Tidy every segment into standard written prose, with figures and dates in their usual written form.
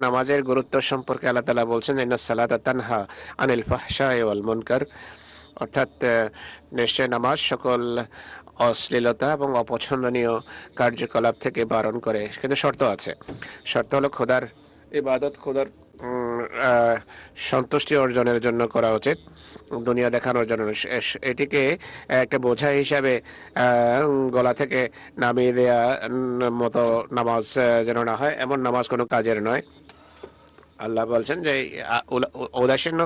নামাজের গুরুত্ব সম্পর্কে আল্লাহ তাআলা বলছেন, ইন্নাস সালাতা তানহা আনিল ফাহশাই ওয়াল মুনকার, অর্থাৎ নিশ্চয় নামাজ সকল অশ্লীলতা এবং অপছন্দনীয় কার্যকলাপ থেকে বারণ করে, কিন্তু শর্ত আছে। শর্ত হলো খোদার ইবাদত খোদার সন্তুষ্টি অর্জনের জন্য করা উচিত, দুনিয়া দেখানোর জন্য। এটিকে একটা বোঝা হিসাবে গলা থেকে নামিয়ে দেয়া মতো নামাজ যেন না হয়, এমন নামাজ কোনো কাজের নয়। আল্লাহ বলছেন যে ঔদাসীন্য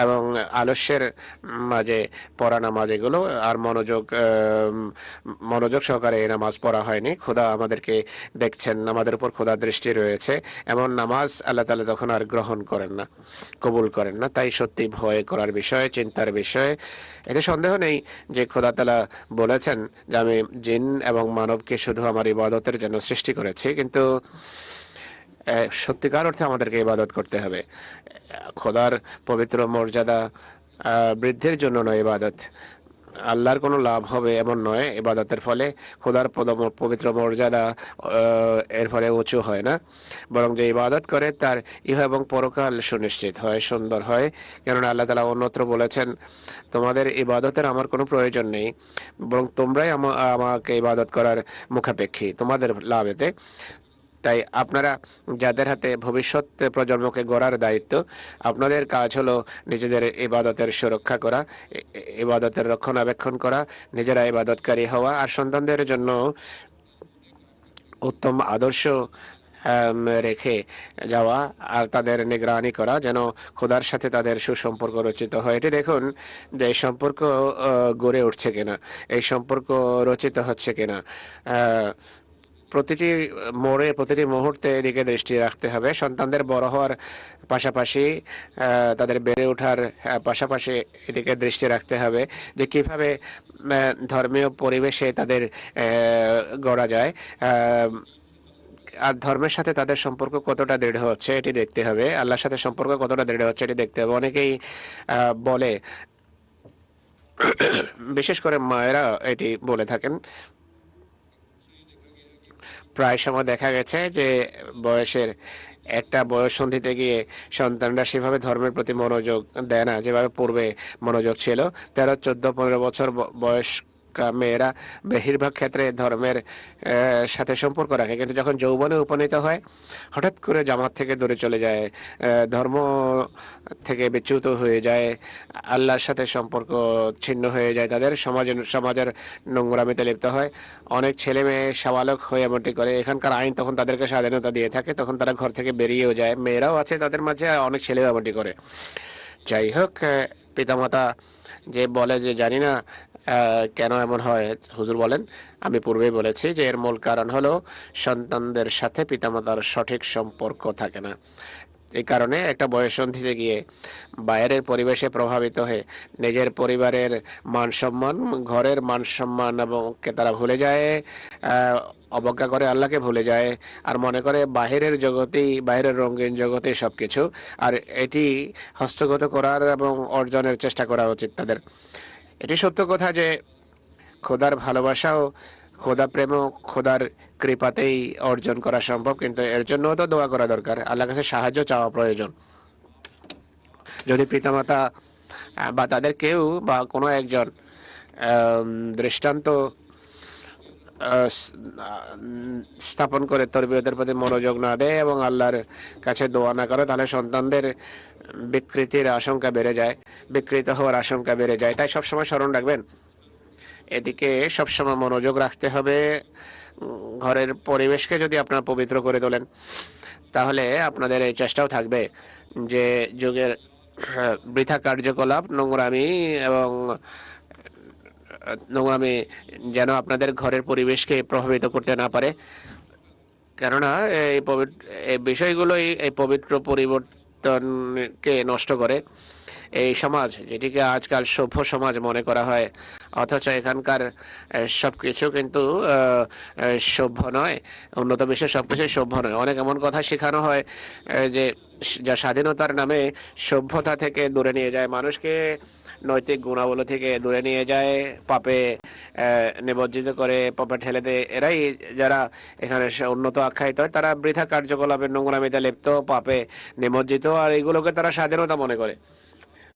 এবং আলস্যের মাঝে পড়া নামাজ এগুলো, আর মনোযোগ সহকারে এই নামাজ পড়া হয়নি। খোদা আমাদেরকে দেখছেন, আমাদের উপর খোদা দৃষ্টি রয়েছে, এমন নামাজ আল্লাহ তাআলা তখন আর গ্রহণ করেন না, কবুল করেন না। তাই সত্যি ভয় করার বিষয়, চিন্তার বিষয়। এতে সন্দেহ নেই যে খোদা তাআলা বলেছেন যে আমি জিন এবং মানবকে শুধু আমার ইবাদতের জন্য সৃষ্টি করেছি, কিন্তু সত্যিকার অর্থে আমাদেরকে ইবাদত করতে হবে। খোদার পবিত্র মর্যাদা বৃদ্ধির জন্য নয় ইবাদত, আল্লাহর কোনো লাভ হবে এমন নয় ইবাদতের ফলে। খোদার পবিত্র মর্যাদা এর ফলে উঁচু হয় না, বরং যে ইবাদত করে তার ইহ এবং পরকাল সুনিশ্চিত হয়, সুন্দর হয়। কেননা আল্লাহ তাআলা অন্যত্র বলেছেন, তোমাদের ইবাদতের আমার কোনো প্রয়োজন নেই, বরং তোমরাই আমাকে ইবাদত করার মুখাপেক্ষী, তোমাদের লাভ এতে। তাই আপনারা, যাদের হাতে ভবিষ্যৎ প্রজন্মকে গড়ার দায়িত্ব, আপনাদের কাজ হলো নিজেদের ইবাদতের সুরক্ষা করা, ইবাদতের রক্ষণাবেক্ষণ করা, নিজেরা ইবাদতকারী হওয়া, আর সন্তানদের জন্য উত্তম আদর্শ রেখে যাওয়া, আর তাদের নিগরানি করা যেন খোদার সাথে তাদের সুসম্পর্ক রচিত হয়। এটি দেখুন যে এই সম্পর্ক গড়ে উঠছে কিনা, এই সম্পর্ক রচিত হচ্ছে কিনা। প্রতিটি মোড়ে, প্রতিটি মুহূর্তে এদিকে দৃষ্টি রাখতে হবে। সন্তানদের বড় হওয়ার পাশাপাশি, তাদের বেড়ে ওঠার পাশাপাশি এদিকে দৃষ্টি রাখতে হবে যে কিভাবে ধর্মীয় পরিবেশে তাদের গড়া যায়, আর ধর্মের সাথে তাদের সম্পর্ক কতটা দৃঢ় হচ্ছে এটি দেখতে হবে, আল্লাহর সাথে সম্পর্ক কতটা দৃঢ় হচ্ছে এটি দেখতে হবে। অনেকেই বলে, বিশেষ করে মায়েরা এটি বলে থাকেন, প্রায় সময় দেখা গেছে যে একটা বয়স সন্ধিতে গিয়ে সন্তানরা সেভাবে ধর্মের প্রতি মনোযোগ দেয় না যেভাবে পূর্বে মনোযোগ ছিল। 13, 14, 15 বছর বয়স মেয়েরা বেশিরভাগ ক্ষেত্রে ধর্মের সাথে সম্পর্ক রাখে, কিন্তু যখন যৌবনে উপনীত হয় হঠাৎ করে জামাত থেকে দূরে চলে যায়, ধর্ম থেকে বিচ্যুত হয়ে যায়, আল্লাহর সাথে সম্পর্ক ছিন্ন হয়ে যায়, তাদের সমাজের নোংরামিতে লিপ্ত হয়। অনেক ছেলে মেয়ে সাবালক হয়ে এমনটি করে। এখানকার আইন তখন তাদেরকে স্বাধীনতা দিয়ে থাকে, তখন তারা ঘর থেকে বেরিয়েও যায়। মেয়েরাও আছে তাদের মাঝে, অনেক ছেলেও এমনটি করে। যাই হোক, পিতামাতা যে বলে যে জানি না কেন এমন হয়, হুজুর বলেন, আমি পূর্বেই বলেছি যে এর মূল কারণ হলো সন্তানদের সাথে পিতামাতার সঠিক সম্পর্ক থাকে না। এই কারণে একটা বয়ঃসন্ধিতে গিয়ে বাইরের পরিবেশে প্রভাবিত হয়ে নিজের পরিবারের মান সম্মান, ঘরের মান সম্মান এবং তারা ভুলে যায়, অবজ্ঞা করে, আল্লাহকে ভুলে যায়, আর মনে করে বাহিরের জগতেই, বাহিরের রঙিন জগতেই সবকিছু। আর এটি হস্তগত করার এবং অর্জনের চেষ্টা করা উচিত তাদের। এটি সত্য কথা যে খোদার ভালোবাসাও, খোদা প্রেমও খোদার কৃপাতেই অর্জন করা সম্ভব, কিন্তু এর জন্যও তো দোয়া করা দরকার, আল্লাহর কাছে সাহায্য চাওয়া প্রয়োজন। যদি পিতামাতা বা তাদের কেউ বা কোনো একজন দৃষ্টান্ত স্থাপন করে তরবিয়তের প্রতি মনোযোগ না দেয় এবং আল্লাহর কাছে দোয়া না করে, তাহলে সন্তানদের বিকৃতির আশঙ্কা বেড়ে যায়, বিকৃত হওয়ার আশঙ্কা বেড়ে যায়। তাই সবসময় স্মরণ রাখবেন, এদিকে সবসময় মনোযোগ রাখতে হবে। ঘরের পরিবেশকে যদি আপনারা পবিত্র করে তোলেন, তাহলে আপনাদের এই চেষ্টাও থাকবে যে যুগের বৃথা কার্যকলাপ, নোংরামি যেন আপনাদের ঘরের পরিবেশকে প্রভাবিত করতে না পারে। কেননা এই বিষয়গুলোই এই পবিত্র পরিবর্তনকে নষ্ট করে। এই সমাজ, যেটিকে আজকাল সভ্য সমাজ মনে করা হয়, অথচ এখানকার সবকিছু কিন্তু সভ্য নয়। উন্নত বিশ্বের সবকিছু সভ্য নয়। অনেক এমন কথা শেখানো হয় যে যা স্বাধীনতার নামে সভ্যতা থেকে দূরে নিয়ে যায় মানুষকে, নৈতিক গুণাবলী থেকে দূরে নিয়ে যায়, পাপে নিমজ্জিত করে, পাপে ঠেলে দেয়। এরাই যারা এখানে উন্নত আখ্যায়িত হয়, তারা বৃথা কার্যকলাপের নোংরামিতে লিপ্ত, পাপে নিমজ্জিত, আর এগুলোকে তারা স্বাধীনতা মনে করে।